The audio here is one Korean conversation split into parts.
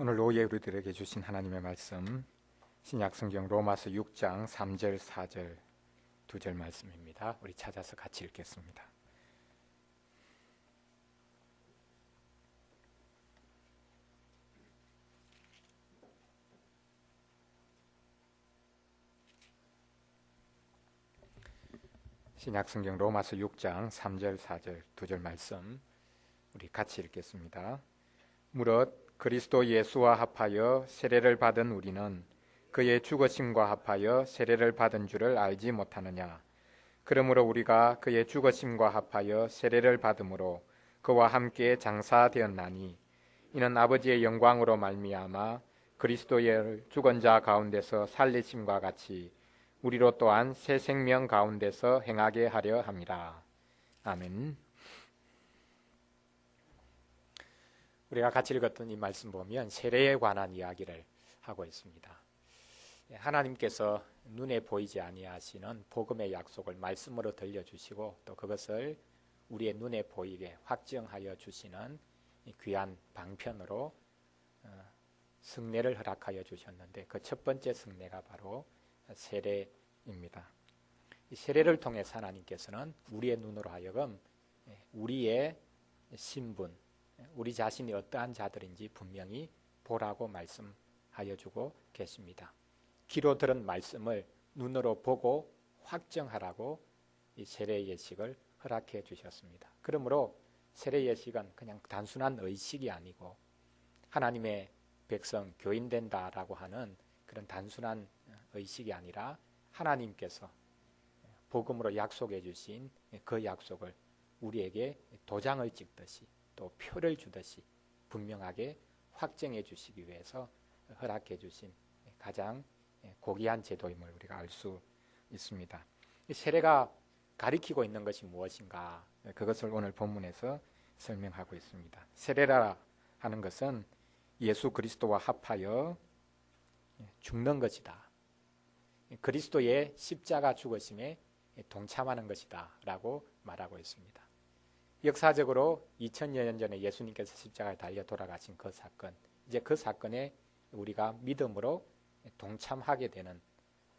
오늘 오후에 우리들에게 주신 하나님의 말씀 신약성경 로마서 6장 3절 4절 2절 말씀입니다. 우리 찾아서 같이 읽겠습니다. 신약성경 로마서 6장 3절 4절 2절 말씀 우리 같이 읽겠습니다. 무릇 그리스도 예수와 합하여 세례를 받은 우리는 그의 죽으심과 합하여 세례를 받은 줄을 알지 못하느냐. 그러므로 우리가 그의 죽으심과 합하여 세례를 받음으로 그와 함께 장사되었나니 이는 아버지의 영광으로 말미암아 그리스도의 죽은 자 가운데서 살리심과 같이 우리로 또한 새 생명 가운데서 행하게 하려 함이라. 아멘. 우리가 같이 읽었던 이 말씀 보면 세례에 관한 이야기를 하고 있습니다. 하나님께서 눈에 보이지 아니하시는 복음의 약속을 말씀으로 들려주시고 또 그것을 우리의 눈에 보이게 확증하여 주시는 귀한 방편으로 승례를 허락하여 주셨는데 그 첫 번째 승례가 바로 세례입니다. 이 세례를 통해서 하나님께서는 우리의 눈으로 하여금 우리의 신분, 우리 자신이 어떠한 자들인지 분명히 보라고 말씀하여 주고 계십니다. 귀로 들은 말씀을 눈으로 보고 확정하라고 이 세례 예식을 허락해 주셨습니다. 그러므로 세례 예식은 그냥 단순한 의식이 아니고 하나님의 백성 교인 된다라고 하는 그런 단순한 의식이 아니라 하나님께서 복음으로 약속해 주신 그 약속을 우리에게 도장을 찍듯이 또 표를 주듯이 분명하게 확정해 주시기 위해서 허락해 주신 가장 고귀한 제도임을 우리가 알 수 있습니다. 이 세례가 가리키고 있는 것이 무엇인가? 그것을 오늘 본문에서 설명하고 있습니다. 세례라 하는 것은 예수 그리스도와 합하여 죽는 것이다. 그리스도의 십자가 죽으심에 동참하는 것이다 라고 말하고 있습니다. 역사적으로 2000여 년 전에 예수님께서 십자가에 달려 돌아가신 그 사건, 이제 그 사건에 우리가 믿음으로 동참하게 되는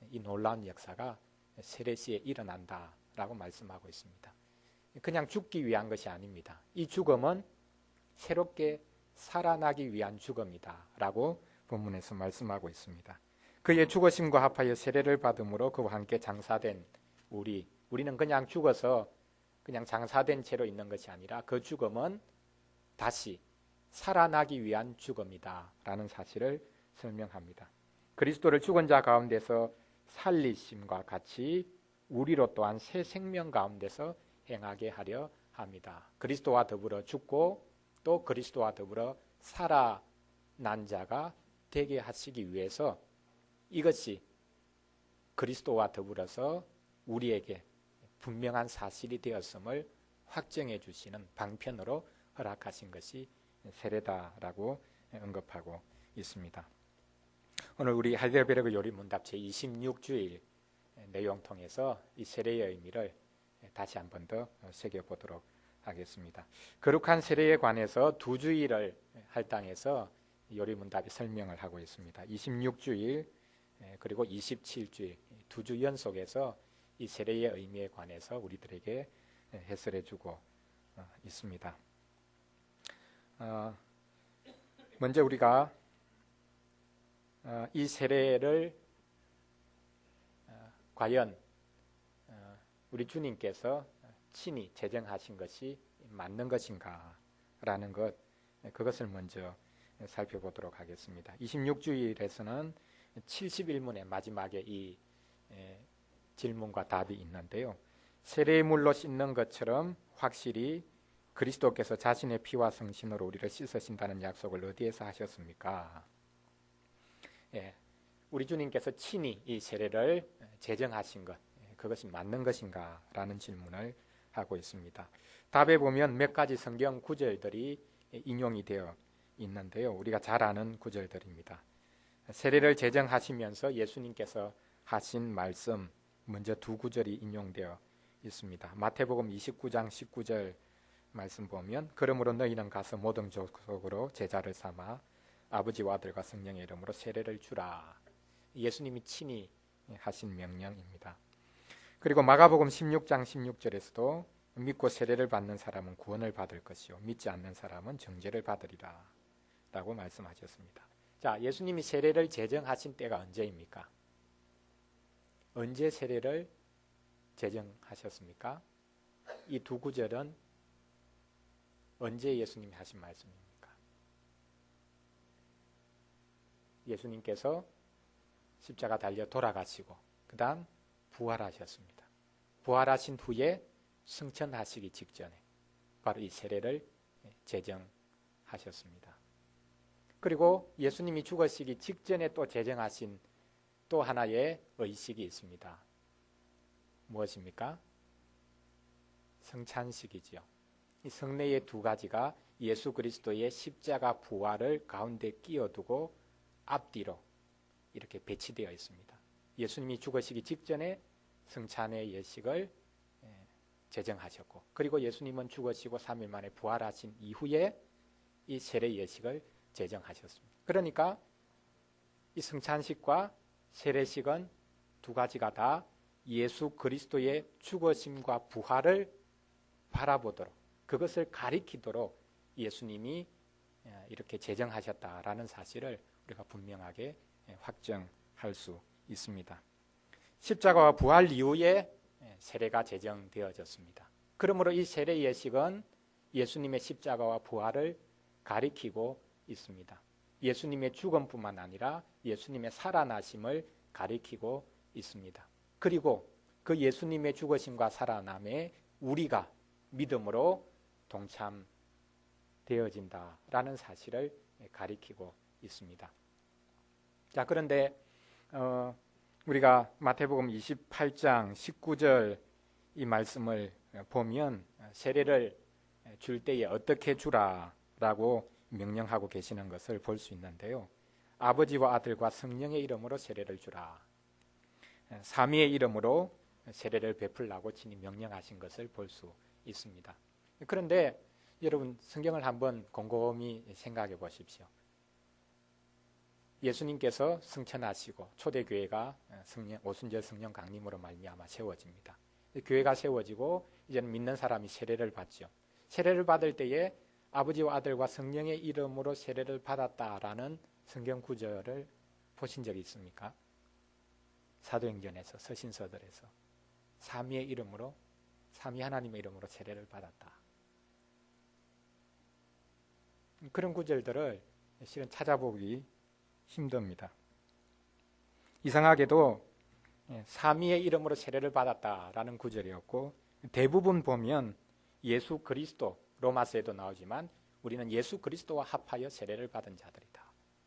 이 놀라운 역사가 세례 시에 일어난다라고 말씀하고 있습니다. 그냥 죽기 위한 것이 아닙니다. 이 죽음은 새롭게 살아나기 위한 죽음이다라고 본문에서 말씀하고 있습니다. 그의 죽으심과 합하여 세례를 받음으로 그와 함께 장사된 우리는 그냥 죽어서 그냥 장사된 채로 있는 것이 아니라 그 죽음은 다시 살아나기 위한 죽음이다 라는 사실을 설명합니다. 그리스도를 죽은 자 가운데서 살리심과 같이 우리로 또한 새 생명 가운데서 행하게 하려 합니다. 그리스도와 더불어 죽고 또 그리스도와 더불어 살아난 자가 되게 하시기 위해서 이것이 그리스도와 더불어서 우리에게 분명한 사실이 되었음을 확정해 주시는 방편으로 허락하신 것이 세례다라고 언급하고 있습니다. 오늘 우리 하이델베르그 요리 문답 제26주일 내용 통해서 이 세례의 의미를 다시 한 번 더 새겨보도록 하겠습니다. 거룩한 세례에 관해서 두 주일을 할당해서 요리 문답이 설명을 하고 있습니다. 26주일 그리고 27주일 두 주 연속에서 이 세례의 의미에 관해서 우리들에게 해설해 주고 있습니다. 먼저 우리가 이 세례를 과연 우리 주님께서 친히 제정하신 것이 맞는 것인가 라는 그것을 먼저 살펴보도록 하겠습니다. 26주일에서는 71문의 마지막에 이 질문과 답이 있는데요. 세례의 물로 씻는 것처럼 확실히 그리스도께서 자신의 피와 성신으로 우리를 씻으신다는 약속을 어디에서 하셨습니까? 우리 주님께서 친히 이 세례를 제정하신 것, 그것이 맞는 것인가? 라는 질문을 하고 있습니다. 답에 보면 몇 가지 성경 구절들이 인용이 되어 있는데요. 우리가 잘 아는 구절들입니다. 세례를 제정하시면서 예수님께서 하신 말씀 먼저 두 구절이 인용되어 있습니다. 마태복음 29장 19절 말씀 보면 그러므로 너희는 가서 모든 족속으로 제자를 삼아 아버지와 아들과 성령의 이름으로 세례를 주라. 예수님이 친히 하신 명령입니다. 그리고 마가복음 16장 16절에서도 믿고 세례를 받는 사람은 구원을 받을 것이요 믿지 않는 사람은 정죄를 받으리라 라고 말씀하셨습니다. 자, 예수님이 세례를 제정하신 때가 언제입니까? 언제 세례를 제정하셨습니까? 이 두 구절은 언제 예수님이 하신 말씀입니까? 예수님께서 십자가 달려 돌아가시고 그 다음 부활하셨습니다. 부활하신 후에 승천하시기 직전에 바로 이 세례를 제정하셨습니다. 그리고 예수님이 죽으시기 직전에 또 제정하신 또 하나의 의식이 있습니다. 무엇입니까? 성찬식이지요. 이 성례의 두 가지가 예수 그리스도의 십자가 부활을 가운데 끼워두고 앞뒤로 이렇게 배치되어 있습니다. 예수님이 죽으시기 직전에 성찬의 예식을 제정하셨고, 그리고 예수님은 죽으시고 3일 만에 부활하신 이후에 이 세례 예식을 제정하셨습니다. 그러니까 이 성찬식과 세례식은 두 가지가 다 예수 그리스도의 죽으심과 부활을 바라보도록, 그것을 가리키도록 예수님이 이렇게 제정하셨다라는 사실을 우리가 분명하게 확정할 수 있습니다. 십자가와 부활 이후에 세례가 제정되어졌습니다. 그러므로 이 세례 예식은 예수님의 십자가와 부활을 가리키고 있습니다. 예수님의 죽음뿐만 아니라 예수님의 살아나심을 가리키고 있습니다. 그리고 그 예수님의 죽으심과 살아남에 우리가 믿음으로 동참되어진다라는 사실을 가리키고 있습니다. 자, 그런데 우리가 마태복음 28장 19절 이 말씀을 보면 세례를 줄 때에 어떻게 주라라고 명령하고 계시는 것을 볼 수 있는데요. 아버지와 아들과 성령의 이름으로 세례를 주라. 삼위의 이름으로 세례를 베풀라고 친히 명령하신 것을 볼 수 있습니다. 그런데 여러분 성경을 한번 곰곰이 생각해 보십시오. 예수님께서 승천하시고 초대교회가 오순절 성령 강림으로 말미암아 세워집니다. 교회가 세워지고 이제는 믿는 사람이 세례를 받죠. 세례를 받을 때에 아버지와 아들과 성령의 이름으로 세례를 받았다라는 성경 구절을 보신 적이 있습니까? 사도행전에서, 서신서들에서 삼위의 이름으로, 삼위 하나님의 이름으로 세례를 받았다. 그런 구절들을 실은 찾아보기 힘듭니다. 이상하게도 삼위의 이름으로 세례를 받았다라는 구절이었고, 대부분 보면 예수 그리스도, 로마서에도 나오지만 우리는 예수 그리스도와 합하여 세례를 받은 자들이다.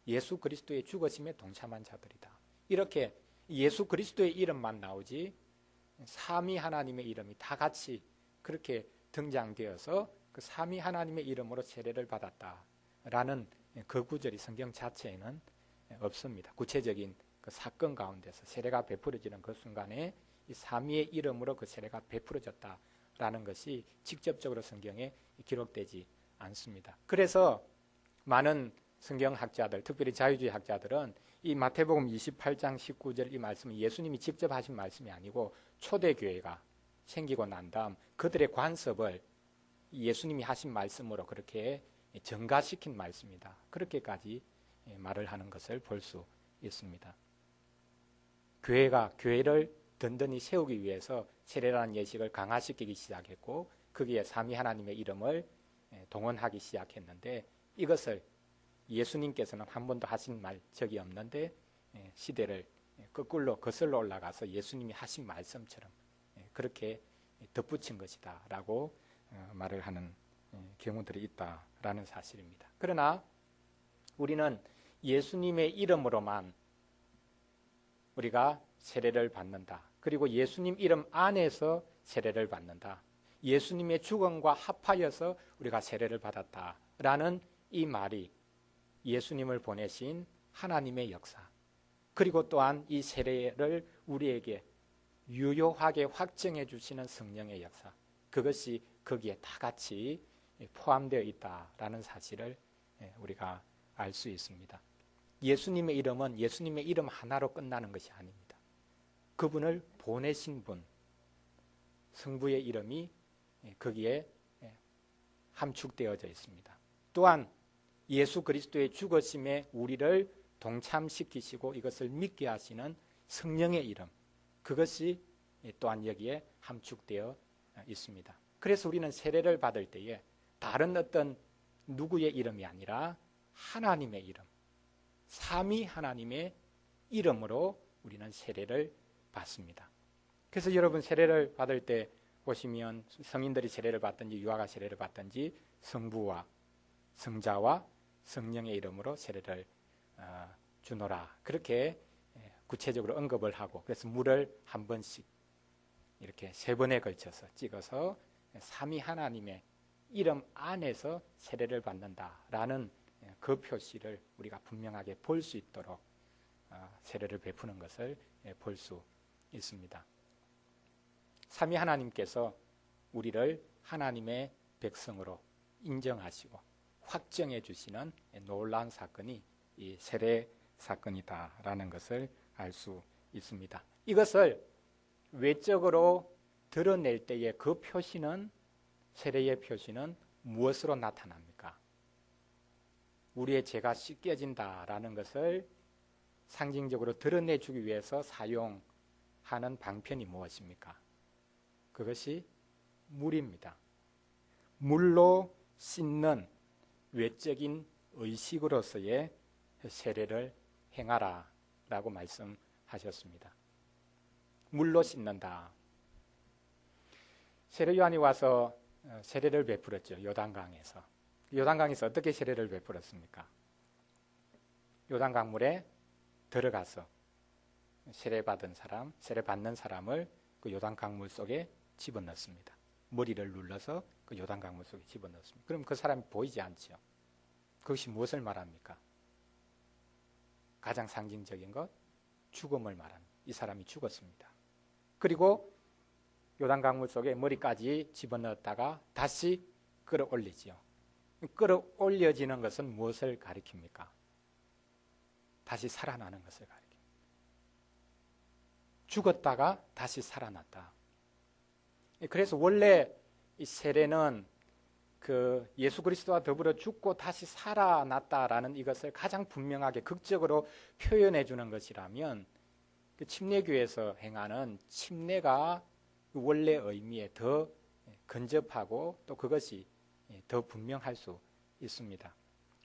예수 그리스도의 죽으심에 동참한 자들이다. 이렇게 예수 그리스도의 이름만 나오지 삼위 하나님의 이름이 다 같이 그렇게 등장되어서 그 삼위 하나님의 이름으로 세례를 받았다라는 그 구절이 성경 자체에는 없습니다. 구체적인 그 사건 가운데서 세례가 베풀어지는 그 순간에 이 삼위의 이름으로 그 세례가 베풀어졌다라는 것이 직접적으로 성경에 기록되지 않습니다. 그래서 많은 성경학자들, 특별히 자유주의 학자들은 이 마태복음 28장 19절 이 말씀은 예수님이 직접 하신 말씀이 아니고 초대교회가 생기고 난 다음 그들의 관습을 예수님이 하신 말씀으로 그렇게 전가시킨 말씀이다. 그렇게까지 말을 하는 것을 볼 수 있습니다. 교회가 교회를 든든히 세우기 위해서 세례라는 예식을 강화시키기 시작했고 거기에 삼위 하나님의 이름을 동원하기 시작했는데 이것을 예수님께서는 한 번도 하신 말 적이 없는데 시대를 거꾸로 거슬러 올라가서 예수님이 하신 말씀처럼 그렇게 덧붙인 것이다 라고 말을 하는 경우들이 있다라는 사실입니다. 그러나 우리는 예수님의 이름으로만 우리가 세례를 받는다. 그리고 예수님 이름 안에서 세례를 받는다. 예수님의 죽음과 합하여서 우리가 세례를 받았다라는 이 말이 예수님을 보내신 하나님의 역사, 그리고 또한 이 세례를 우리에게 유효하게 확정해 주시는 성령의 역사, 그것이 거기에 다 같이 포함되어 있다라는 사실을 우리가 알 수 있습니다. 예수님의 이름은 예수님의 이름 하나로 끝나는 것이 아닙니다. 그분을 보내신 분, 성부의 이름이 거기에 함축되어져 있습니다. 또한 예수 그리스도의 죽으심에 우리를 동참시키시고 이것을 믿게 하시는 성령의 이름, 그것이 또한 여기에 함축되어 있습니다. 그래서 우리는 세례를 받을 때에 다른 어떤 누구의 이름이 아니라 하나님의 이름, 삼위 하나님의 이름으로 우리는 세례를 받습니다. 그래서 여러분 세례를 받을 때 보시면 성인들이 세례를 받든지 유아가 세례를 받든지 성부와 성자와 성령의 이름으로 세례를 주노라, 그렇게 구체적으로 언급을 하고, 그래서 물을 한 번씩 이렇게 3번에 걸쳐서 찍어서 삼위 하나님의 이름 안에서 세례를 받는다라는 그 표시를 우리가 분명하게 볼 수 있도록 세례를 베푸는 것을 볼 수 있습니다. 삼위 하나님께서 우리를 하나님의 백성으로 인정하시고 확정해 주시는 놀라운 사건이 이 세례 사건이다라는 것을 알 수 있습니다. 이것을 외적으로 드러낼 때의 그 표시는, 세례의 표시는 무엇으로 나타납니까? 우리의 죄가 씻겨진다라는 것을 상징적으로 드러내주기 위해서 사용하는 방편이 무엇입니까? 그것이 물입니다. 물로 씻는 외적인 의식으로서의 세례를 행하라 라고 말씀하셨습니다. 물로 씻는다. 세례 요한이 와서 세례를 베풀었죠. 요단강에서. 요단강에서 어떻게 세례를 베풀었습니까? 요단강물에 들어가서 세례받은 사람, 세례받는 사람을 그 요단강물 속에 집어넣습니다. 머리를 눌러서 그 요단강물 속에 집어넣습니다. 그럼 그 사람이 보이지 않죠. 그것이 무엇을 말합니까? 가장 상징적인 것, 죽음을 말합니다. 이 사람이 죽었습니다. 그리고 요단강물 속에 머리까지 집어넣었다가 다시 끌어올리지요. 끌어올려지는 것은 무엇을 가리킵니까? 다시 살아나는 것을 가리킵니다. 죽었다가 다시 살아났다. 그래서 원래 이 세례는 그 예수 그리스도와 더불어 죽고 다시 살아났다라는 이것을 가장 분명하게 극적으로 표현해 주는 것이라면, 그 침례교에서 행하는 침례가 원래 의미에 더 근접하고 또 그것이 더 분명할 수 있습니다.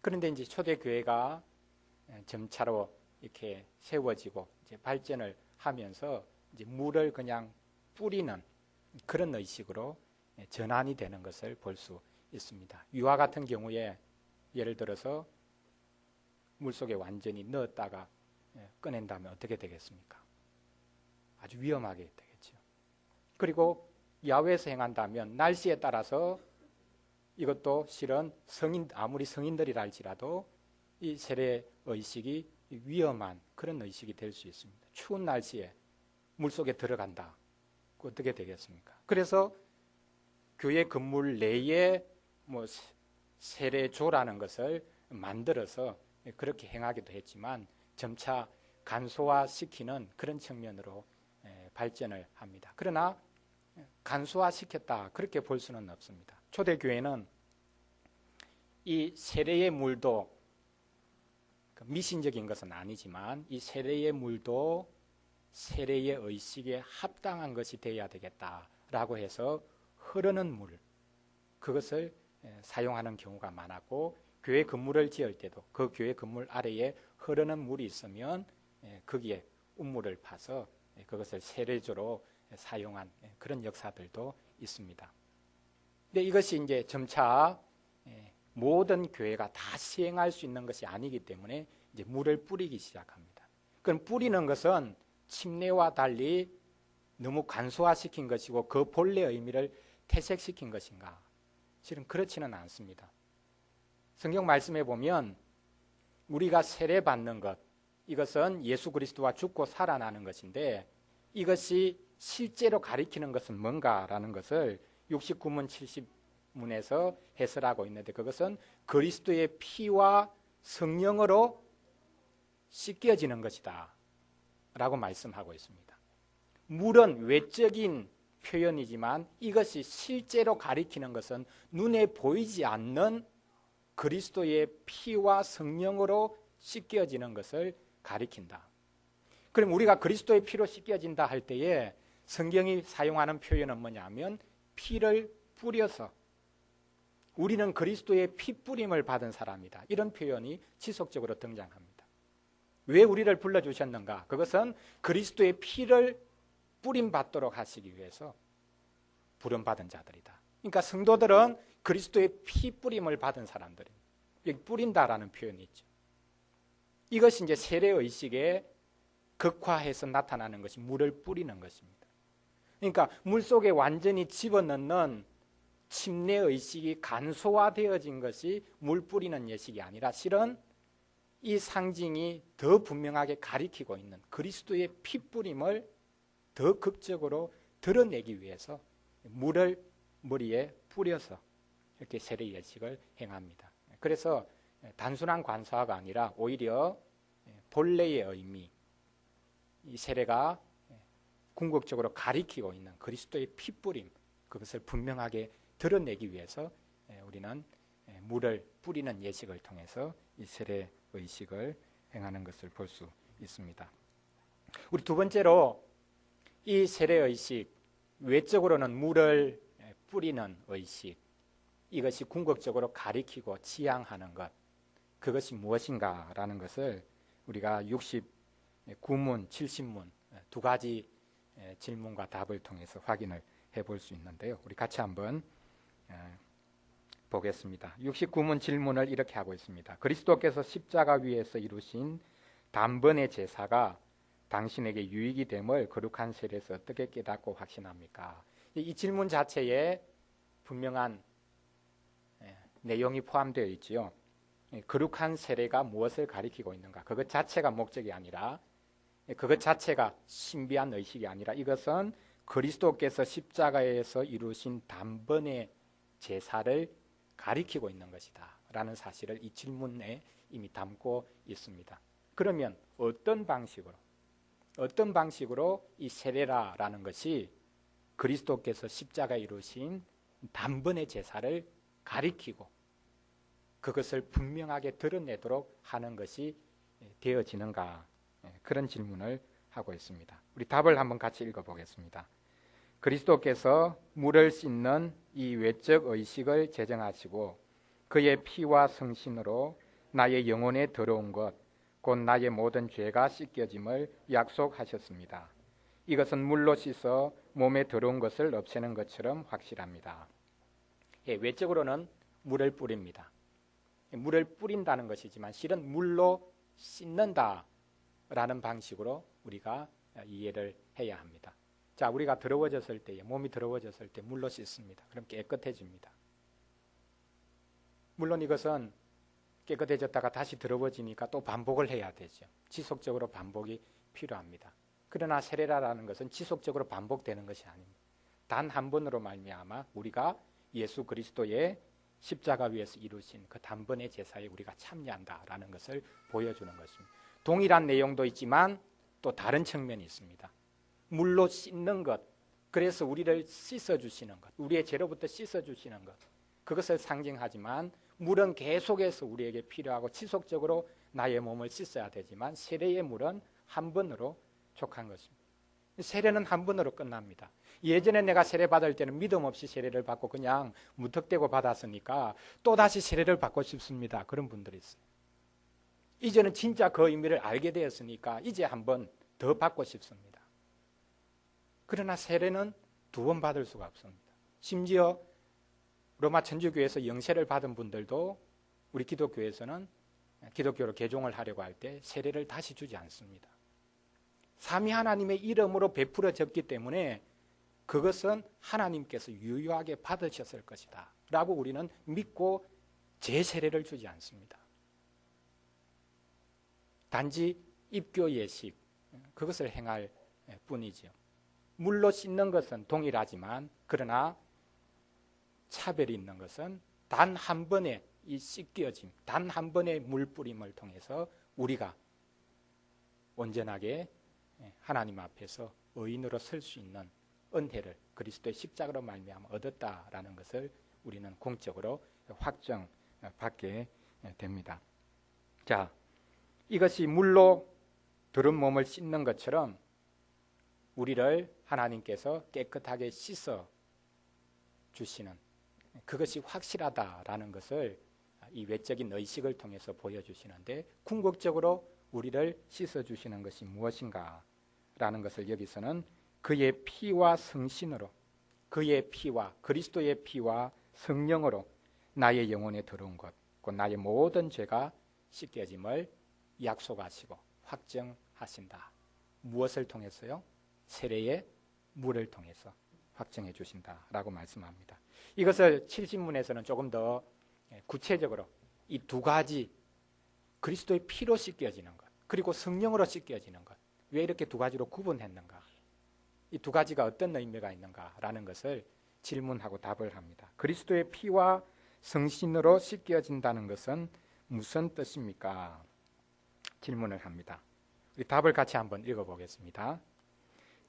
그런데 이제 초대교회가 점차로 이렇게 세워지고 이제 발전을 하면서 이제 물을 그냥 뿌리는 그런 의식으로 전환이 되는 것을 볼 수 있습니다. 유아 같은 경우에 예를 들어서 물속에 완전히 넣었다가 꺼낸다면 어떻게 되겠습니까? 아주 위험하게 되겠죠. 그리고 야외에서 행한다면 날씨에 따라서 이것도 실은 아무리 성인들이라 할지라도 이 세례 의식이 위험한 그런 의식이 될 수 있습니다. 추운 날씨에 물속에 들어간다. 어떻게 되겠습니까? 그래서 교회 건물 내에 세례조라는 것을 만들어서 그렇게 행하기도 했지만 점차 간소화시키는 그런 측면으로 발전을 합니다. 그러나 간소화시켰다 그렇게 볼 수는 없습니다. 초대교회는 이 세례의 물도 미신적인 것은 아니지만 이 세례의 물도 세례의 의식에 합당한 것이 되어야 되겠다라고 해서 흐르는 물, 그것을 사용하는 경우가 많았고, 교회 건물을 지을 때도 그 교회 건물 아래에 흐르는 물이 있으면 거기에 운물을 파서 그것을 세례조로 사용한 그런 역사들도 있습니다. 근데 이것이 이제 점차 모든 교회가 다 시행할 수 있는 것이 아니기 때문에 이제 물을 뿌리기 시작합니다. 그럼 뿌리는 것은 침례와 달리 너무 간소화시킨 것이고 그 본래 의미를 퇴색시킨 것인가? 실은 그렇지는 않습니다. 성경 말씀에 보면 우리가 세례받는 것, 이것은 예수 그리스도와 죽고 살아나는 것인데 이것이 실제로 가리키는 것은 뭔가라는 것을 69문 70문에서 해설하고 있는데, 그것은 그리스도의 피와 성령으로 씻겨지는 것이다 라고 말씀하고 있습니다. 물은 외적인 표현이지만 이것이 실제로 가리키는 것은 눈에 보이지 않는 그리스도의 피와 성령으로 씻겨지는 것을 가리킨다. 그럼 우리가 그리스도의 피로 씻겨진다 할 때에 성경이 사용하는 표현은 뭐냐면 피를 뿌려서 우리는 그리스도의 피 뿌림을 받은 사람이다. 이런 표현이 지속적으로 등장합니다. 왜 우리를 불러주셨는가? 그것은 그리스도의 피를 뿌림받도록 하시기 위해서 부름받은 자들이다. 그러니까 성도들은 그리스도의 피 뿌림을 받은 사람들입니다. 여기 뿌린다라는 표현이 있죠. 이것이 이제 세례의식에 극화해서 나타나는 것이 물을 뿌리는 것입니다. 그러니까 물속에 완전히 집어넣는 침례의식이 간소화되어진 것이 물 뿌리는 예식이 아니라 실은 이 상징이 더 분명하게 가리키고 있는 그리스도의 피 뿌림을 더 극적으로 드러내기 위해서 물을 머리에 뿌려서 이렇게 세례 예식을 행합니다. 그래서 단순한 관사가 아니라 오히려 본래의 의미, 이 세례가 궁극적으로 가리키고 있는 그리스도의 피 뿌림, 그것을 분명하게 드러내기 위해서 우리는 물을 뿌리는 예식을 통해서 이 세례 의식을 행하는 것을 볼 수 있습니다. 우리 두 번째로 이 세례 의식, 외적으로는 물을 뿌리는 의식, 이것이 궁극적으로 가리키고 지향하는 것, 그것이 무엇인가라는 것을 우리가 69문, 70문 두 가지 질문과 답을 통해서 확인을 해볼 수 있는데요. 우리 같이 한번 보겠습니다. 69문 질문을 이렇게 하고 있습니다. 그리스도께서 십자가 위에서 이루신 단번의 제사가 당신에게 유익이 됨을 거룩한 세례에서 어떻게 깨닫고 확신합니까? 이 질문 자체에 분명한 내용이 포함되어 있지요. 거룩한 세례가 무엇을 가리키고 있는가? 그것 자체가 목적이 아니라, 그것 자체가 신비한 의식이 아니라 이것은 그리스도께서 십자가에서 이루신 단번의 제사를 가리키고 있는 것이다 라는 사실을 이 질문에 이미 담고 있습니다. 그러면 어떤 방식으로 이 세례라는 것이 그리스도께서 십자가에 이루신 단번의 제사를 가리키고 그것을 분명하게 드러내도록 하는 것이 되어지는가? 그런 질문을 하고 있습니다. 우리 답을 한번 같이 읽어보겠습니다. 그리스도께서 물을 씻는 이 외적 의식을 제정하시고 그의 피와 성신으로 나의 영혼에 들어온 것, 곧 나의 모든 죄가 씻겨짐을 약속하셨습니다. 이것은 물로 씻어 몸에 들어온 것을 없애는 것처럼 확실합니다. 외적으로는 물을 뿌립니다. 물을 뿌린다는 것이지만 실은 물로 씻는다라는 방식으로 우리가 이해를 해야 합니다. 자, 우리가 더러워졌을 때, 몸이 더러워졌을 때 물로 씻습니다. 그럼 깨끗해집니다. 물론 이것은 깨끗해졌다가 다시 더러워지니까 또 반복을 해야 되죠. 지속적으로 반복이 필요합니다. 그러나 세례라는 것은 지속적으로 반복되는 것이 아닙니다. 단 한 번으로 말미암아 우리가 예수 그리스도의 십자가 위에서 이루신 그 단번의 제사에 우리가 참여한다라는 것을 보여주는 것입니다. 동일한 내용도 있지만 또 다른 측면이 있습니다. 물로 씻는 것, 그래서 우리를 씻어주시는 것, 우리의 죄로부터 씻어주시는 것, 그것을 상징하지만 물은 계속해서 우리에게 필요하고 지속적으로 나의 몸을 씻어야 되지만 세례의 물은 한 번으로 족한 것입니다. 세례는 한 번으로 끝납니다. 예전에 내가 세례 받을 때는 믿음 없이 세례를 받고 그냥 무턱대고 받았으니까 또다시 세례를 받고 싶습니다. 그런 분들이 있어요. 이제는 진짜 그 의미를 알게 되었으니까 이제 한 번 더 받고 싶습니다. 그러나 세례는 두 번 받을 수가 없습니다. 심지어 로마 천주교에서 영세를 받은 분들도 우리 기독교에서는 기독교로 개종을 하려고 할 때 세례를 다시 주지 않습니다. 삼위 하나님의 이름으로 베풀어졌기 때문에 그것은 하나님께서 유효하게 받으셨을 것이다 라고 우리는 믿고 재세례를 주지 않습니다. 단지 입교 예식, 그것을 행할 뿐이죠. 물로 씻는 것은 동일하지만 그러나 차별이 있는 것은 단 한 번의 이 씻겨짐, 단 한 번의 물 뿌림을 통해서 우리가 온전하게 하나님 앞에서 의인으로 설 수 있는 은혜를 그리스도의 십자가로 말미암아 얻었다라는 것을 우리는 공적으로 확정받게 됩니다. 자, 이것이 물로 들은 몸을 씻는 것처럼 우리를 하나님께서 깨끗하게 씻어 주시는 그것이 확실하다라는 것을 이 외적인 의식을 통해서 보여주시는데, 궁극적으로 우리를 씻어주시는 것이 무엇인가 라는 것을 여기서는 그의 피와 성신으로, 그의 피와 그리스도의 피와 성령으로 나의 영혼에 들어온 것, 곧 나의 모든 죄가 씻겨짐을 약속하시고 확정하신다. 무엇을 통해서요? 세례의 물을 통해서 확정해 주신다라고 말씀합니다. 이것을 70문에서는 조금 더 구체적으로 이 두 가지, 그리스도의 피로 씻겨지는 것, 그리고 성령으로 씻겨지는 것, 왜 이렇게 두 가지로 구분했는가, 이 두 가지가 어떤 의미가 있는가라는 것을 질문하고 답을 합니다. 그리스도의 피와 성신으로 씻겨진다는 것은 무슨 뜻입니까? 질문을 합니다. 우리 답을 같이 한번 읽어보겠습니다.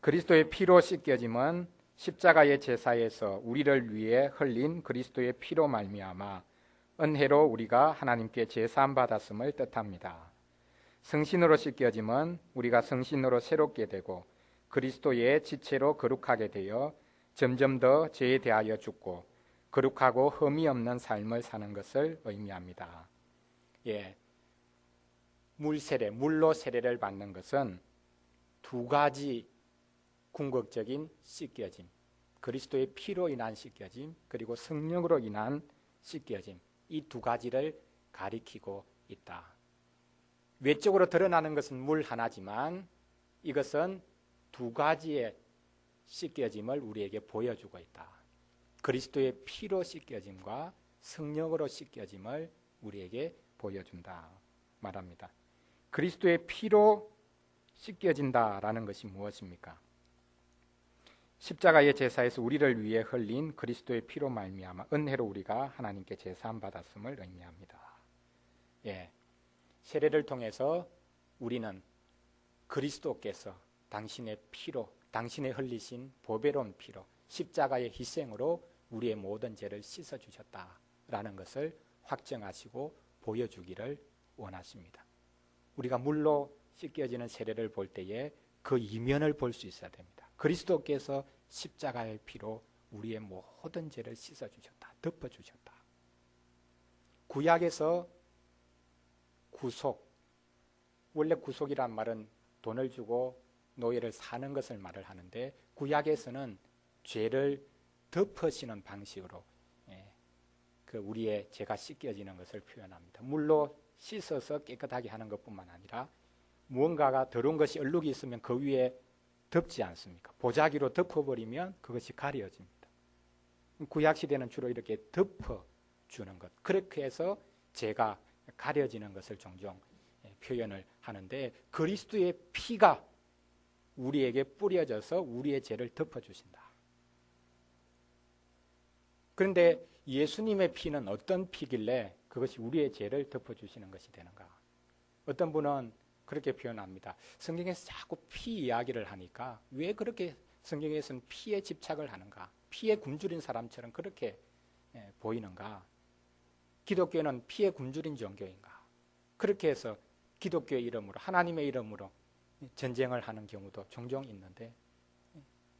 그리스도의 피로 씻겨짐은 십자가의 제사에서 우리를 위해 흘린 그리스도의 피로 말미암아 은혜로 우리가 하나님께 제사함 받았음을 뜻합니다. 성신으로 씻겨짐은 우리가 성신으로 새롭게 되고 그리스도의 지체로 거룩하게 되어 점점 더 죄에 대하여 죽고 거룩하고 흠이 없는 삶을 사는 것을 의미합니다. 물세례, 물로 세례를 받는 것은 두 가지 궁극적인 씻겨짐, 그리스도의 피로 인한 씻겨짐, 그리고 성령으로 인한 씻겨짐, 이 두 가지를 가리키고 있다. 외적으로 드러나는 것은 물 하나지만 이것은 두 가지의 씻겨짐을 우리에게 보여주고 있다. 그리스도의 피로 씻겨짐과 성령으로 씻겨짐을 우리에게 보여준다 말합니다. 그리스도의 피로 씻겨진다라는 것이 무엇입니까? 십자가의 제사에서 우리를 위해 흘린 그리스도의 피로 말미암아 은혜로 우리가 하나님께 제사함 받았음을 의미합니다. 세례를 통해서 우리는 그리스도께서 당신의 피로, 당신의 흘리신 보배로운 피로, 십자가의 희생으로 우리의 모든 죄를 씻어주셨다라는 것을 확정하시고 보여주기를 원하십니다. 우리가 물로 씻겨지는 세례를 볼 때에 그 이면을 볼 수 있어야 됩니다. 그리스도께서 십자가의 피로 우리의 모든 죄를 씻어주셨다, 덮어주셨다. 구약에서 구속, 원래 구속이란 말은 돈을 주고 노예를 사는 것을 말을 하는데, 구약에서는 죄를 덮으시는 방식으로 우리의 죄가 씻겨지는 것을 표현합니다. 물로 씻어서 깨끗하게 하는 것뿐만 아니라 무언가가 더러운 것이 얼룩이 있으면 그 위에 덮지 않습니까? 보자기로 덮어버리면 그것이 가려집니다. 구약시대는 주로 이렇게 덮어주는 것, 그렇게 해서 죄가 가려지는 것을 종종 표현을 하는데, 그리스도의 피가 우리에게 뿌려져서 우리의 죄를 덮어주신다. 그런데 예수님의 피는 어떤 피길래 그것이 우리의 죄를 덮어주시는 것이 되는가? 어떤 분은 그렇게 표현합니다. 성경에서 자꾸 피 이야기를 하니까 왜 그렇게 성경에서는 피에 집착을 하는가? 피에 굶주린 사람처럼 그렇게 보이는가? 기독교는 피에 굶주린 종교인가? 그렇게 해서 기독교의 이름으로, 하나님의 이름으로 전쟁을 하는 경우도 종종 있는데,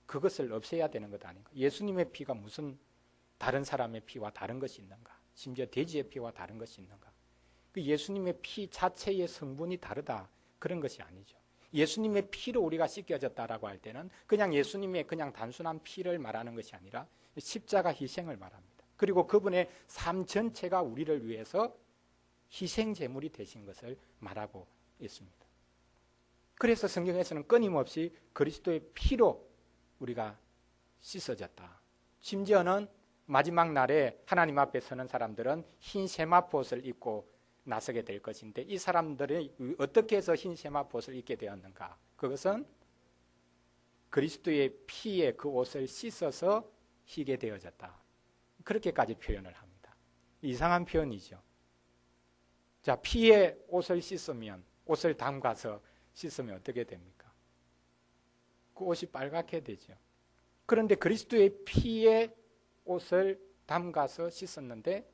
그것을 없애야 되는 것 아닌가? 예수님의 피가 무슨 다른 사람의 피와 다른 것이 있는가? 심지어 돼지의 피와 다른 것이 있는가? 그 예수님의 피 자체의 성분이 다르다, 그런 것이 아니죠. 예수님의 피로 우리가 씻겨졌다라고 할 때는 그냥 예수님의 그냥 단순한 피를 말하는 것이 아니라 십자가 희생을 말합니다. 그리고 그분의 삶 전체가 우리를 위해서 희생 제물이 되신 것을 말하고 있습니다. 그래서 성경에서는 끊임없이 그리스도의 피로 우리가 씻어졌다. 심지어는 마지막 날에 하나님 앞에 서는 사람들은 흰 세마포옷을 입고 나서게 될 것인데, 이 사람들이 어떻게 해서 흰 세마포옷을 입게 되었는가? 그것은 그리스도의 피에 그 옷을 씻어서 희게 되어졌다. 그렇게까지 표현을 합니다. 이상한 표현이죠. 자, 피에 옷을 씻으면, 옷을 담가서 씻으면 어떻게 됩니까? 그 옷이 빨갛게 되죠. 그런데 그리스도의 피에 옷을 담가서 씻었는데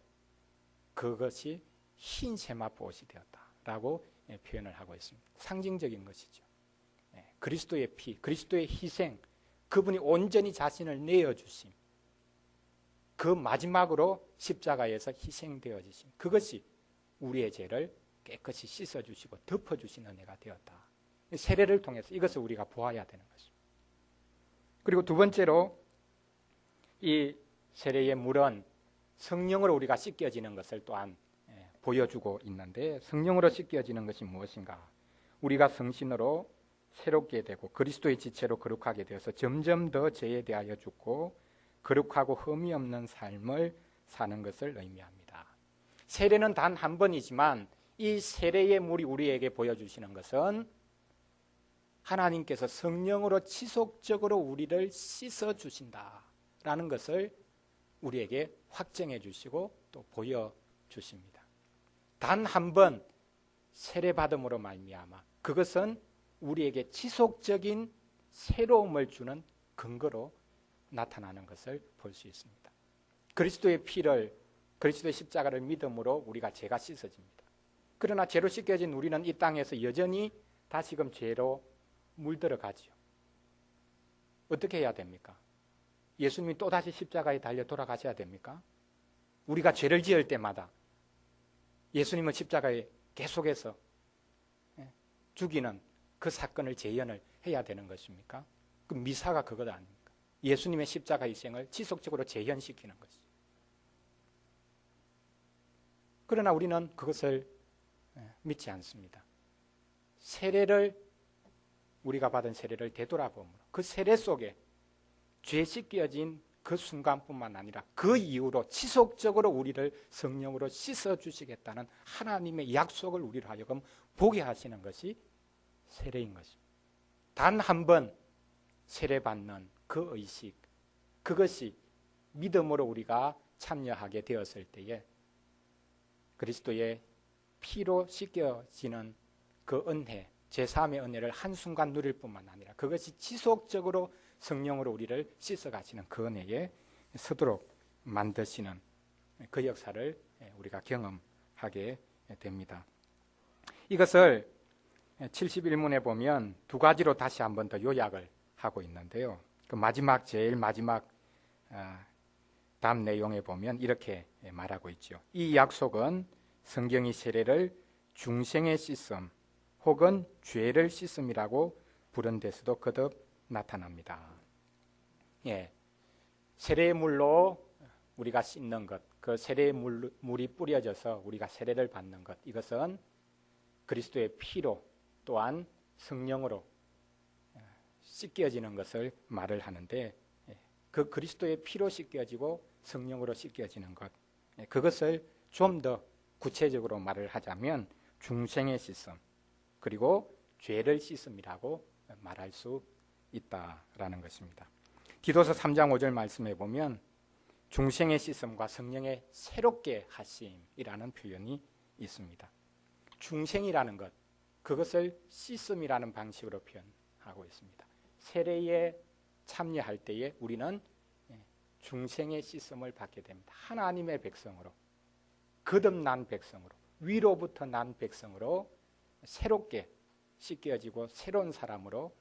그것이 흰 세마포 옷이 되었다라고 표현을 하고 있습니다. 상징적인 것이죠. 그리스도의 피, 그리스도의 희생, 그분이 온전히 자신을 내어주심, 그 마지막으로 십자가에서 희생되어지심, 그것이 우리의 죄를 깨끗이 씻어주시고 덮어주신 은혜가 되었다. 세례를 통해서 이것을 우리가 보아야 되는 것입니다. 그리고 두 번째로 이 세례의 물은 성령으로 우리가 씻겨지는 것을 또한 보여주고 있는데, 성령으로 씻겨지는 것이 무엇인가? 우리가 성신으로 새롭게 되고 그리스도의 지체로 거룩하게 되어서 점점 더 죄에 대하여 죽고 거룩하고 흠이 없는 삶을 사는 것을 의미합니다. 세례는 단 한 번이지만 이 세례의 물이 우리에게 보여주시는 것은 하나님께서 성령으로 지속적으로 우리를 씻어주신다라는 것을 우리에게 확정해 주시고 또 보여주십니다. 단 한 번 세례받음으로 말미암아 그것은 우리에게 지속적인 새로움을 주는 근거로 나타나는 것을 볼 수 있습니다. 그리스도의 피를, 그리스도의 십자가를 믿음으로 우리가 죄가 씻어집니다. 그러나 죄로 씻겨진 우리는 이 땅에서 여전히 다시금 죄로 물들어가지요. 어떻게 해야 됩니까? 예수님이 또다시 십자가에 달려 돌아가셔야 됩니까? 우리가 죄를 지을 때마다 예수님은 십자가에 계속해서 죽이는 그 사건을 재현을 해야 되는 것입니까? 그 미사가 그것 아닙니까? 예수님의 십자가 희생을 지속적으로 재현시키는 것이죠. 그러나 우리는 그것을 믿지 않습니다. 세례를, 우리가 받은 세례를 되돌아봄으로 그 세례 속에 죄 씻겨진 그 순간뿐만 아니라 그 이후로 지속적으로 우리를 성령으로 씻어주시겠다는 하나님의 약속을 우리로 하여금 보게 하시는 것이 세례인 것입니다. 단 한 번 세례받는 그 의식, 그것이 믿음으로 우리가 참여하게 되었을 때에 그리스도의 피로 씻겨지는 그 은혜, 제3의 은혜를 한순간 누릴 뿐만 아니라 그것이 지속적으로 성령으로 우리를 씻어가시는 그 은혜에 서도록 만드시는 그 역사를 우리가 경험하게 됩니다. 이것을 71문에 보면 두 가지로 다시 한 번 더 요약을 하고 있는데요. 그 마지막, 제일 마지막 다음 내용에 보면 이렇게 말하고 있죠. 이 약속은 성경이 세례를 중생의 씻음 혹은 죄를 씻음이라고 부른 데서도 거듭 나타납니다. 세례의 물로 우리가 씻는 것, 그 세례의 물이 뿌려져서 우리가 세례를 받는 것, 이것은 그리스도의 피로 또한 성령으로 씻겨지는 것을 말을 하는데, 그 그리스도의 피로 씻겨지고 성령으로 씻겨지는 것, 그것을 좀 더 구체적으로 말을 하자면 중생의 씻음 그리고 죄를 씻음이라고 말할 수 있다라는 것입니다. 디도서 3장 5절 말씀해 보면 중생의 씻음과 성령의 새롭게 하심이라는 표현이 있습니다. 중생이라는 것, 그것을 씻음이라는 방식으로 표현하고 있습니다. 세례에 참여할 때에 우리는 중생의 씻음을 받게 됩니다. 하나님의 백성으로, 거듭난 백성으로, 위로부터 난 백성으로 새롭게 씻겨지고 새로운 사람으로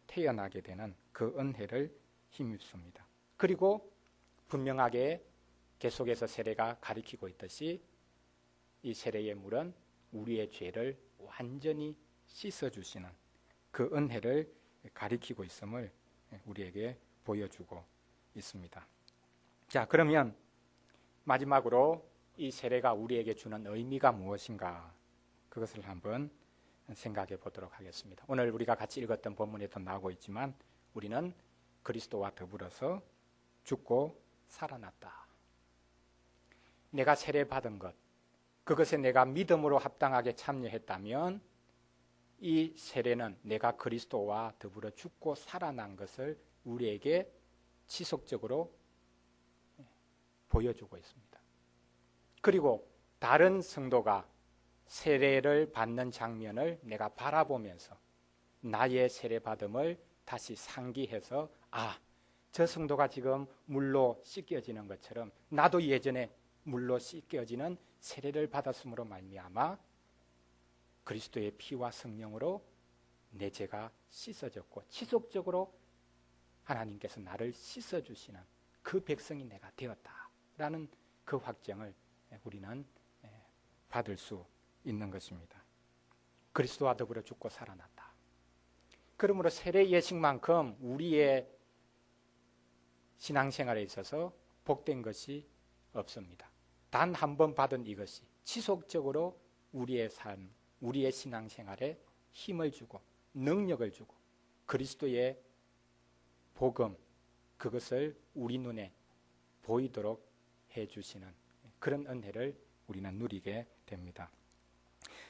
태어나게 되는 그 은혜를 힘입습니다. 그리고 분명하게 계속해서 세례가 가리키고 있듯이 이 세례의 물은 우리의 죄를 완전히 씻어주시는 그 은혜를 가리키고 있음을 우리에게 보여주고 있습니다. 자, 그러면 마지막으로 이 세례가 우리에게 주는 의미가 무엇인가, 그것을 한번 생각해 보도록 하겠습니다. 오늘 우리가 같이 읽었던 본문에도 나오고 있지만 우리는 그리스도와 더불어서 죽고 살아났다. 내가 세례받은 것, 그것에 내가 믿음으로 합당하게 참여했다면 이 세례는 내가 그리스도와 더불어 죽고 살아난 것을 우리에게 지속적으로 보여주고 있습니다. 그리고 다른 성도가 세례를 받는 장면을 내가 바라보면서 나의 세례받음을 다시 상기해서 저 성도가 지금 물로 씻겨지는 것처럼 나도 예전에 물로 씻겨지는 세례를 받았음으로 말미암아 그리스도의 피와 성령으로 내 죄가 씻어졌고 지속적으로 하나님께서 나를 씻어주시는 그 백성이 내가 되었다라는 그 확정을 우리는 받을 수 있는 것입니다. 그리스도와 더불어 죽고 살아났다. 그러므로 세례 예식만큼 우리의 신앙생활에 있어서 복된 것이 없습니다. 단 한 번 받은 이것이 지속적으로 우리의 삶, 우리의 신앙생활에 힘을 주고 능력을 주고 그리스도의 복음, 그것을 우리 눈에 보이도록 해주시는 그런 은혜를 우리는 누리게 됩니다.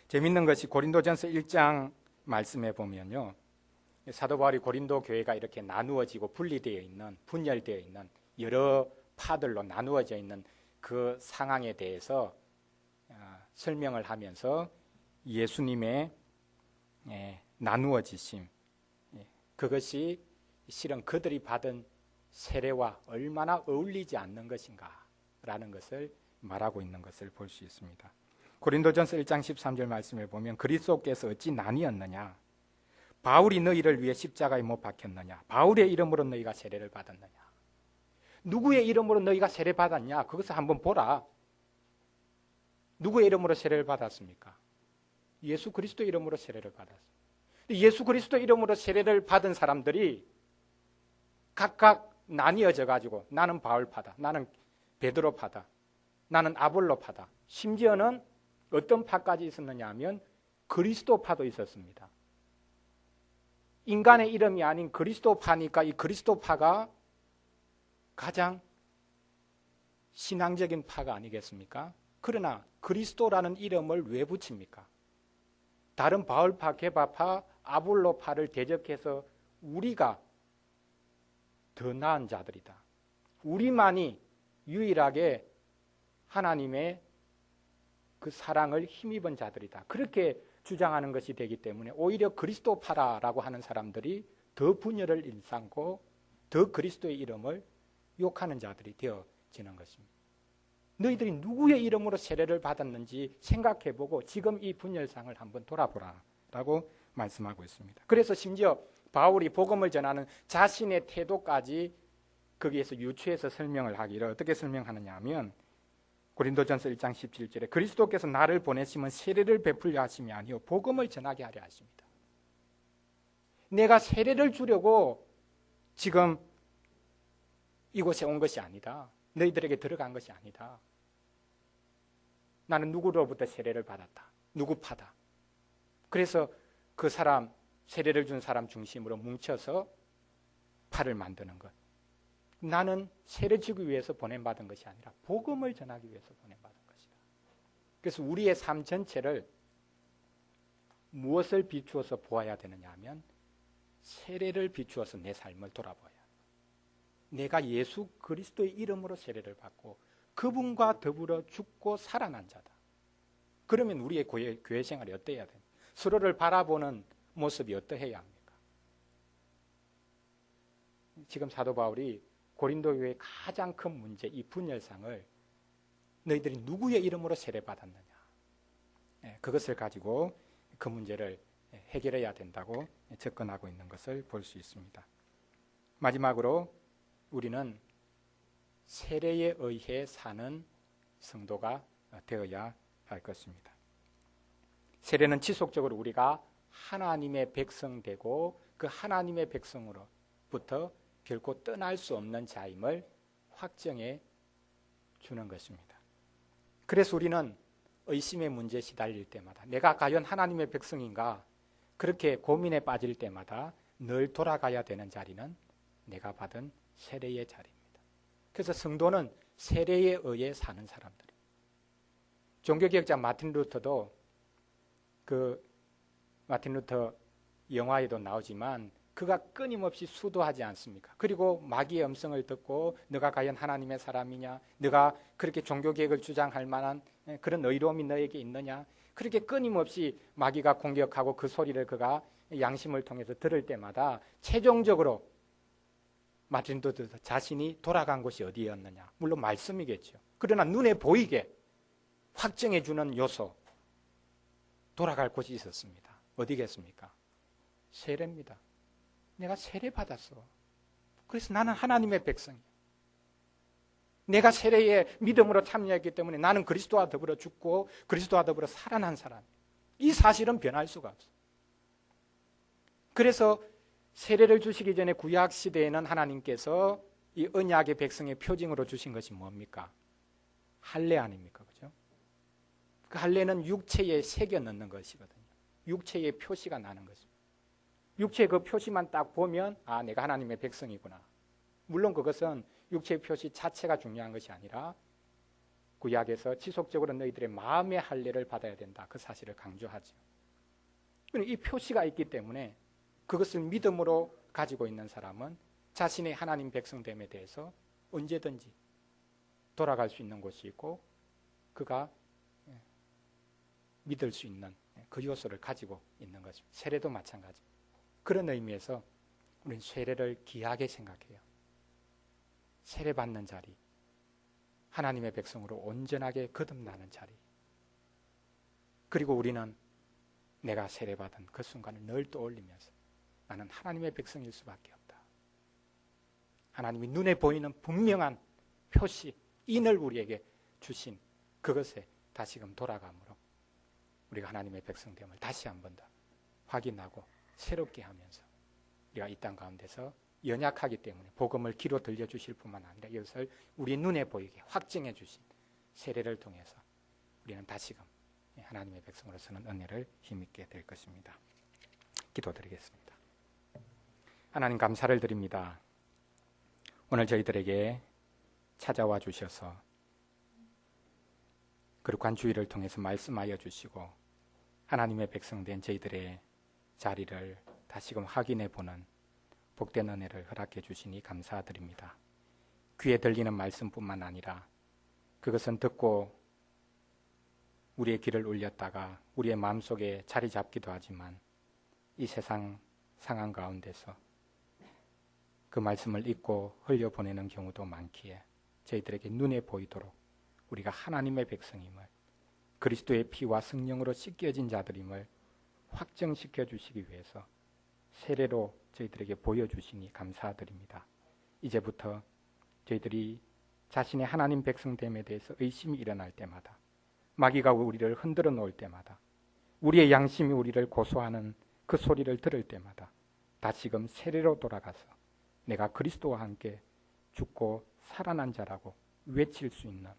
재밌는 것이 고린도전서 1장 말씀에 보면요, 사도 바울이 고린도 교회가 이렇게 나누어지고 분리되어 있는, 분열되어 있는 여러 파들로 나누어져 있는 그 상황에 대해서 설명을 하면서 예수님의 나누어지심, 그것이 실은 그들이 받은 세례와 얼마나 어울리지 않는 것인가라는 것을 말하고 있는 것을 볼 수 있습니다. 고린도전서 1장 13절 말씀에 보면 그리스도께서 어찌 나뉘었느냐, 바울이 너희를 위해 십자가에 못 박혔느냐, 바울의 이름으로 너희가 세례를 받았느냐, 누구의 이름으로 너희가 세례 받았냐, 그것을 한번 보라. 누구의 이름으로 세례를 받았습니까? 예수 그리스도 이름으로 세례를 받았습니다. 예수 그리스도 이름으로 세례를 받은 사람들이 각각 나뉘어져 가지고 나는 바울파다, 나는 베드로파다, 나는 아볼로파다, 심지어는 어떤 파까지 있었느냐 하면 그리스도파도 있었습니다. 인간의 이름이 아닌 그리스도파니까 이 그리스도파가 가장 신앙적인 파가 아니겠습니까? 그러나 그리스도라는 이름을 왜 붙입니까? 다른 바울파, 게바파, 아볼로파를 대적해서 우리가 더 나은 자들이다, 우리만이 유일하게 하나님의 그 사랑을 힘입은 자들이다, 그렇게 주장하는 것이 되기 때문에 오히려 그리스도파라고 하는 사람들이 더 분열을 일삼고 더 그리스도의 이름을 욕하는 자들이 되어지는 것입니다. 너희들이 누구의 이름으로 세례를 받았는지 생각해보고 지금 이 분열상을 한번 돌아보라 라고 말씀하고 있습니다. 그래서 심지어 바울이 복음을 전하는 자신의 태도까지 거기에서 유추해서 설명을 하기를 어떻게 설명하느냐 하면 고린도전서 1장 17절에 그리스도께서 나를 보내시면 세례를 베풀려 하심이 아니요 복음을 전하게 하려 하십니다. 내가 세례를 주려고 지금 이곳에 온 것이 아니다, 너희들에게 들어간 것이 아니다. 나는 누구로부터 세례를 받았다, 누구 파다. 그래서 그 사람, 세례를 준 사람 중심으로 뭉쳐서 파를 만드는 것. 나는 세례 주기 위해서 보냄받은 것이 아니라 복음을 전하기 위해서 보냄받은 것이다. 그래서 우리의 삶 전체를 무엇을 비추어서 보아야 되느냐 하면 세례를 비추어서 내 삶을 돌아봐야 합니다. 내가 예수 그리스도의 이름으로 세례를 받고 그분과 더불어 죽고 살아난 자다. 그러면 우리의 교회 생활이 어때야 됩니까? 서로를 바라보는 모습이 어떠해야 합니까? 지금 사도 바울이 고린도 교회의 가장 큰 문제, 이 분열상을 너희들이 누구의 이름으로 세례받았느냐, 그것을 가지고 그 문제를 해결해야 된다고 접근하고 있는 것을 볼 수 있습니다. 마지막으로 우리는 세례에 의해 사는 성도가 되어야 할 것입니다. 세례는 지속적으로 우리가 하나님의 백성 되고 그 하나님의 백성으로부터 결코 떠날 수 없는 자임을 확정해 주는 것입니다. 그래서 우리는 의심의 문제에 시달릴 때마다 내가 과연 하나님의 백성인가 그렇게 고민에 빠질 때마다 늘 돌아가야 되는 자리는 내가 받은 세례의 자리입니다. 그래서 성도는 세례에 의해 사는 사람들이에요. 종교개혁자 마틴 루터도 그 마틴 루터 영화에도 나오지만 그가 끊임없이 수도하지 않습니까? 그리고 마귀의 음성을 듣고 너가 과연 하나님의 사람이냐, 너가 그렇게 종교개혁을 주장할 만한 그런 의로움이 너에게 있느냐, 그렇게 끊임없이 마귀가 공격하고 그 소리를 그가 양심을 통해서 들을 때마다 최종적으로 마틴 루터 자신이 돌아간 곳이 어디였느냐? 물론 말씀이겠죠. 그러나 눈에 보이게 확정해 주는 요소, 돌아갈 곳이 있었습니다. 어디겠습니까? 세례입니다. 내가 세례 받았어. 그래서 나는 하나님의 백성이야. 내가 세례에 믿음으로 참여했기 때문에 나는 그리스도와 더불어 죽고 그리스도와 더불어 살아난 사람이야. 이 사실은 변할 수가 없어. 그래서 세례를 주시기 전에 구약 시대에는 하나님께서 이 언약의 백성의 표징으로 주신 것이 뭡니까? 할례 아닙니까? 그죠? 그 할례는 육체에 새겨 넣는 것이거든요. 육체의 표시가 나는 것입니다. 육체의 그 표시만 딱 보면 아, 내가 하나님의 백성이구나. 물론 그것은 육체의 표시 자체가 중요한 것이 아니라 구약에서 지속적으로 너희들의 마음의 할례를 받아야 된다. 그 사실을 강조하죠. 이 표시가 있기 때문에 그것을 믿음으로 가지고 있는 사람은 자신의 하나님 백성됨에 대해서 언제든지 돌아갈 수 있는 곳이 있고 그가 믿을 수 있는 그 요소를 가지고 있는 것입니다. 세례도 마찬가지입니다. 그런 의미에서 우리는 세례를 귀하게 생각해요. 세례받는 자리, 하나님의 백성으로 온전하게 거듭나는 자리. 그리고 우리는 내가 세례받은 그 순간을 늘 떠올리면서 나는 하나님의 백성일 수밖에 없다. 하나님이 눈에 보이는 분명한 표시, 인을 우리에게 주신 그것에 다시금 돌아감으로 우리가 하나님의 백성됨을 다시 한 번 더 확인하고 새롭게 하면서 우리가 이 땅 가운데서 연약하기 때문에 복음을 귀로 들려주실 뿐만 아니라 이것을 우리 눈에 보이게 확증해 주신 세례를 통해서 우리는 다시금 하나님의 백성으로서는 은혜를 힘있게 될 것입니다. 기도드리겠습니다. 하나님 감사를 드립니다. 오늘 저희들에게 찾아와 주셔서 거룩한 주일을 통해서 말씀하여 주시고 하나님의 백성된 저희들의 자리를 다시금 확인해 보는 복된 은혜를 허락해 주시니 감사드립니다. 귀에 들리는 말씀뿐만 아니라 그것은 듣고 우리의 귀를 울렸다가 우리의 마음속에 자리 잡기도 하지만 이 세상 상황 가운데서 그 말씀을 잊고 흘려보내는 경우도 많기에 저희들에게 눈에 보이도록 우리가 하나님의 백성임을 그리스도의 피와 성령으로 씻겨진 자들임을 확정시켜 주시기 위해서 세례로 저희들에게 보여주시니 감사드립니다. 이제부터 저희들이 자신의 하나님 백성됨에 대해서 의심이 일어날 때마다 마귀가 우리를 흔들어 놓을 때마다 우리의 양심이 우리를 고소하는 그 소리를 들을 때마다 다시금 세례로 돌아가서 내가 그리스도와 함께 죽고 살아난 자라고 외칠 수 있는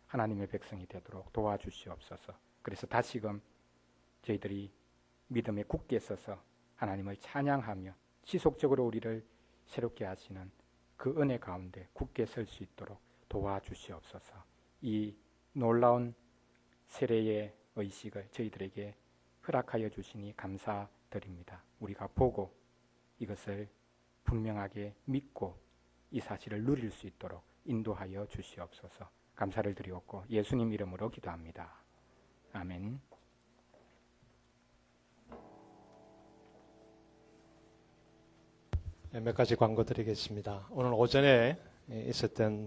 하나님의 백성이 되도록 도와주시옵소서. 그래서 다시금 저희들이 믿음에 굳게 서서 하나님을 찬양하며 지속적으로 우리를 새롭게 하시는 그 은혜 가운데 굳게 설 수 있도록 도와주시옵소서. 이 놀라운 세례의 의식을 저희들에게 허락하여 주시니 감사드립니다. 우리가 보고 이것을 분명하게 믿고 이 사실을 누릴 수 있도록 인도하여 주시옵소서. 감사를 드리옵고 예수님 이름으로 기도합니다. 아멘. 몇 가지 광고 드리겠습니다. 오늘 오전에 있었던